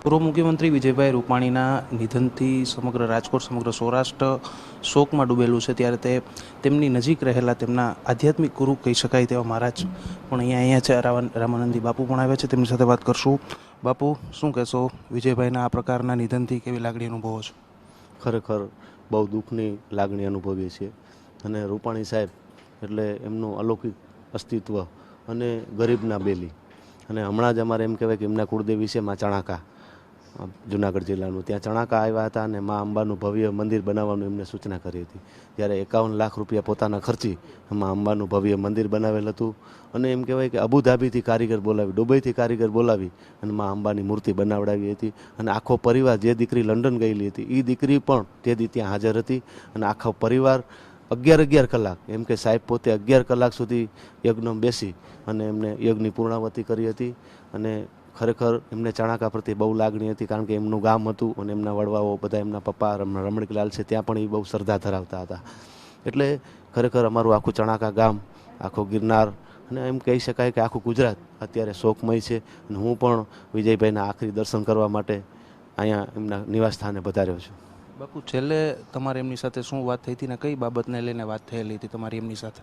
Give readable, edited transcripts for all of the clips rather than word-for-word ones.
પૂર્વ મુખ્યમંત્રી વિજયભાઈ રૂપાણીના નિધનથી સમગ્ર રાજકોટ, સમગ્ર સૌરાષ્ટ્ર શોકમાં ડૂબેલું છે. ત્યારે તેમની નજીક રહેલા તેમના આધ્યાત્મિક ગુરુ કહી શકાય તેવા મહારાજ પણ અહીંયા છે. રામાનંદી બાપુ પણ આવ્યા છે, તેમની સાથે વાત કરશું. બાપુ, શું કહેશો વિજયભાઈના આ પ્રકારના નિધનથી? કેવી લાગણી અનુભવો છો? ખરેખર બહુ દુઃખની લાગણી અનુભવીએ છીએ. અને રૂપાણી સાહેબ એટલે એમનું અલૌકિક અસ્તિત્વ અને ગરીબના બેલી. અને હમણાં જ અમારે એમ કહેવાય કે એમના કુળદેવી છે મા ચણાકા, જુનાગઢ જિલ્લાનું. ત્યાં ચણાકા આવ્યા હતા અને મા અંબાનું ભવ્ય મંદિર બનાવવાનું એમને સૂચના કરી હતી. ત્યારે 51 લાખ રૂપિયા પોતાના ખર્ચી મા અંબાનું ભવ્ય મંદિર બનાવેલ હતું. અને એમ કહેવાય કે અબુધાબીથી કારીગર બોલાવી, દુબઈથી કારીગર બોલાવી અને મા અંબાની મૂર્તિ બનાવડાવી હતી. અને આખો પરિવાર, જે દીકરી લંડન ગયેલી હતી એ દીકરી પણ તે દી ત્યાં હાજર હતી. અને આખો પરિવાર 11 કલાક, એમ કે સાહેબ પોતે 11 કલાક સુધી યજ્ઞમાં બેસી અને એમને યજ્ઞની પૂર્ણાવતી કરી હતી. અને ખરેખર એમને ચણાકા પ્રત્યે બહુ લાગણી હતી, કારણ કે એમનું ગામ હતું અને એમના વડવાઓ બધા, એમના પપ્પા રમણીકલાલ છે ત્યાં પણ એ બહુ શ્રદ્ધા ધરાવતા હતા. એટલે ખરેખર અમારું આખું ચણાકા ગામ, આખો ગિરનાર અને એમ કહી શકાય કે આખું ગુજરાત અત્યારે શોકમય છે. અને હું પણ વિજયભાઈના આખરી દર્શન કરવા માટે અહીંયા એમના નિવાસ સ્થાને પધાર્યો છું. બાપુ, છેલ્લે તમારે એમની સાથે શું વાત થઈ હતી ને કઈ બાબતને લઈને વાત થયેલી હતી તમારી એમની સાથે?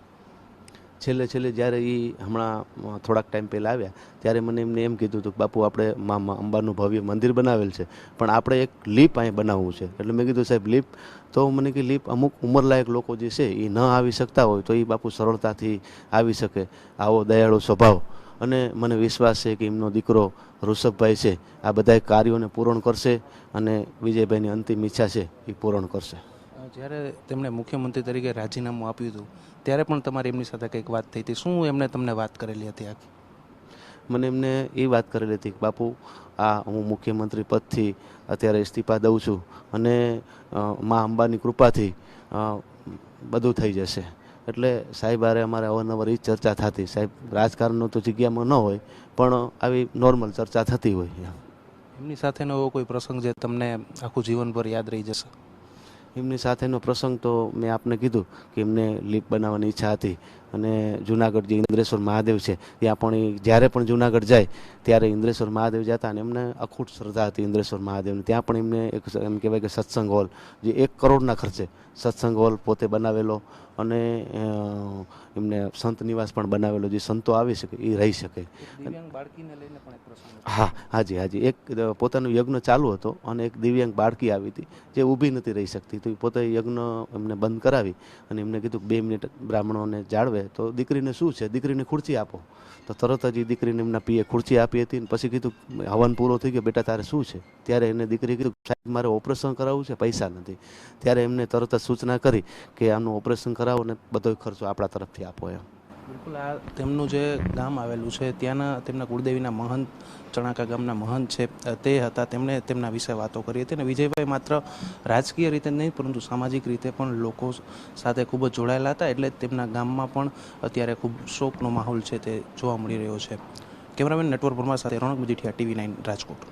છેલ્લે જ્યારે એ હમણાં થોડાક ટાઈમ પહેલાં આવ્યા ત્યારે મને એમને એમ કીધું હતું કે બાપુ, આપણે મા અંબાનું ભવ્ય મંદિર બનાવેલ છે, પણ આપણે એક લીપ અહીં બનાવવું છે. એટલે મેં કીધું સાહેબ લીપ તો મને કે લીપ અમુક ઉંમરલાયક લોકો જે છે એ ન આવી શકતા હોય તો એ બાપુ સરળતાથી આવી શકે, આવો દયાળુ સ્વભાવ. અને મને વિશ્વાસ છે કે એમનો દીકરો ઋષભભાઈ છે આ બધા કાર્યોને પૂર્ણ કરશે અને વિજયભાઈની અંતિમ ઈચ્છા છે એ પૂર્ણ કરશે. જ્યારે તેમણે મુખ્યમંત્રી તરીકે રાજીનામું આપ્યું હતું ત્યારે પણ તમારી એમની સાથે કંઈક વાત થઈ હતી. શું એમણે તમને વાત કરેલી હતી આખી? મને એમને એ વાત કરેલી હતી કે બાપુ, હું મુખ્યમંત્રી પદથી અત્યારે ઇસ્તીફા દઉં છું અને મા અંબાની કૃપાથી બધું થઈ જશે. એટલે સાહેબ હારે અમારે અવારનવાર એ ચર્ચા થતી. સાહેબ રાજકારણનો તો જગ્યામાં ન હોય પણ આવી નોર્મલ ચર્ચા થતી હોય. એમની સાથેનો એવો કોઈ પ્રસંગ જે તમને આખું જીવનભર યાદ રહી જશે? એમની સાથેનો પ્રસંગ તો મેં આપને કીધું કે એમને લીપ બનાવવાની ઈચ્છા હતી. અને જુનાગઢ જે ઇન્દ્રેશ્વર મહાદેવ છે ત્યાં પણ જ્યારે પણ જુનાગઢ જાય ત્યારે ઇન્દ્રેશ્વર મહાદેવ જતા અને એમને અખૂટ શ્રદ્ધા હતી ઇન્દ્રેશ્વર મહાદેવની. ત્યાં પણ એમને એક એમ કહેવાય કે સત્સંગ હોલ, જે 1 કરોડના ખર્ચે સત્સંગ હોલ પોતે બનાવેલો. અને એમને સંત નિવાસ પણ બનાવેલો, જે સંતો આવી શકે એ રહી શકે. હાજી, એક પોતાનું યજ્ઞ ચાલુ હતો અને એક દિવ્યાંગ બાળકી આવી હતી જે ઊભી નથી રહી શકતી. તો પોતે યજ્ઞ એમને બંધ કરાવી અને એમને કીધું કે 2 મિનિટ બ્રાહ્મણોને જાળવે તો દીકરીને શું છે, દીકરીને ખુરશી આપો. તો તરત જ એ દીકરીને એમના પીએ ખુરશી આપી હતી. પછી કીધું હવન પૂરો થઈ ગયો, બેટા તારે શું છે? ત્યારે એને દીકરી કીધું સાહેબ મારે ઓપરેશન કરાવવું છે, પૈસા નથી. ત્યારે એમને તરત જ સૂચના કરી કે આનું ઓપરેશન કરાવો ને બધો ખર્ચો આપણા તરફથી આપો એમ. બિલકુલ. આ તેમનું જે ગામ આવેલું છે ત્યાંના તેમના કુળદેવીના મહંત, ચણાકા ગામના મહંત છે તે હતા. તેમણે તેમના વિશે વાતો કરી હતી. અને વિજયભાઈ માત્ર રાજકીય રીતે નહીં પરંતુ સામાજિક રીતે પણ લોકો સાથે ખૂબ જ જોડાયેલા હતા. એટલે તેમના ગામમાં પણ અત્યારે ખૂબ શોકનો માહોલ છે તે જોવા મળી રહ્યો છે. કેમેરામેન નટવર પરમાર સાથે રોનક મજીઠિયા, TV9 રાજકોટ.